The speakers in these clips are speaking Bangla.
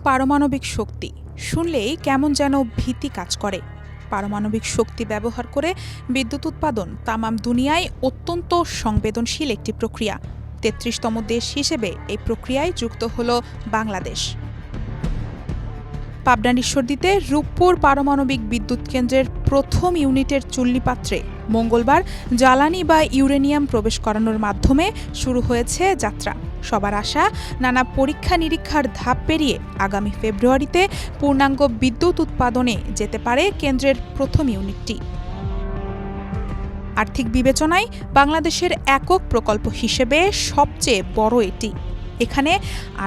পারমাণবিক শক্তি শুনলেই কেমন যেন ভীতি কাজ করে। পারমাণবিক শক্তি ব্যবহার করে বিদ্যুৎ উৎপাদন তামাম দুনিয়ায় অত্যন্ত সংবেদনশীল একটি প্রক্রিয়া। ৩৩তম দেশ হিসেবে এই প্রক্রিয়ায় যুক্ত হল বাংলাদেশ। পাবনার ঈশ্বরদীতে রূপপুর পারমাণবিক বিদ্যুৎ কেন্দ্রের প্রথম ইউনিটের চুল্লিপাত্রে মঙ্গলবার জ্বালানি বা ইউরেনিয়াম প্রবেশ করানোর মাধ্যমে শুরু হয়েছে যাত্রা। সবার আশা, নানা পরীক্ষা নিরীক্ষার ধাপ পেরিয়ে আগামী ফেব্রুয়ারিতে পূর্ণাঙ্গ বিদ্যুৎ উৎপাদনে যেতে পারে কেন্দ্রের প্রথম ইউনিটটি। আর্থিক বিবেচনায় বাংলাদেশের একক প্রকল্প হিসেবে সবচেয়ে বড় এটি। এখানে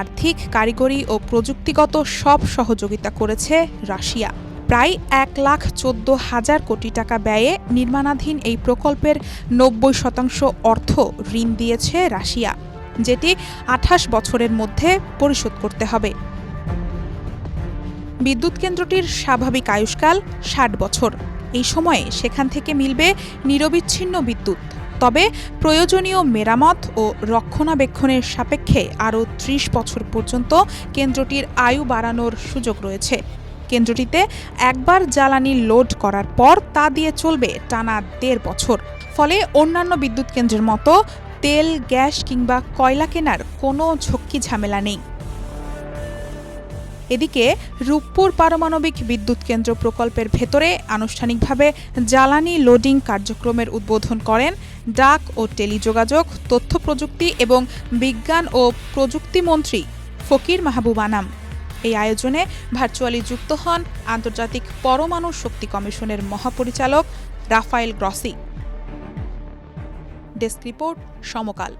আর্থিক, কারিগরি ও প্রযুক্তিগত সব সহযোগিতা করেছে রাশিয়া। প্রায় ১,১৪,০০০ কোটি টাকা ব্যয়ে নির্মাণাধীন এই প্রকল্পের ৯০% অর্থ ঋণ দিয়েছে রাশিয়া, যেটি ২৮ বছরের মধ্যে পরিশোধ করতে হবে। বিদ্যুৎ কেন্দ্রটির স্বাভাবিক আয়ুষ্কাল ৬০ বছর। এই সময়ে সেখান থেকে মিলবে নিরবিচ্ছিন্ন বিদ্যুৎ। তবে প্রয়োজনীয় মেরামত ও রক্ষণাবেক্ষণের সাপেক্ষে আরও ৩০ বছর পর্যন্ত কেন্দ্রটির আয়ু বাড়ানোর সুযোগ রয়েছে। কেন্দ্রটিতে একবার জ্বালানি লোড করার পর তা দিয়ে চলবে টানা ১.৫ বছর। ফলে অন্যান্য বিদ্যুৎ কেন্দ্রের মতো তেল, গ্যাস কিংবা কয়লা কেনার কোনো ঝক্কি ঝামেলা নেই। এদিকে রূপপুর পারমাণবিক বিদ্যুৎ কেন্দ্র প্রকল্পের ভেতরে আনুষ্ঠানিকভাবে জ্বালানি লোডিং কার্যক্রমের উদ্বোধন করেন ডাক ও টেলিযোগাযোগ, তথ্য প্রযুক্তি এবং বিজ্ঞান ও প্রযুক্তি মন্ত্রী ফকির মাহবুব আনাম। এই আয়োজনে ভার্চুয়ালি যুক্ত হন আন্তর্জাতিক পরমাণু শক্তি কমিশনের মহাপরিচালক রাফায়েল গ্রসি। ডেস্ক রিপোর্ট, সমকাল।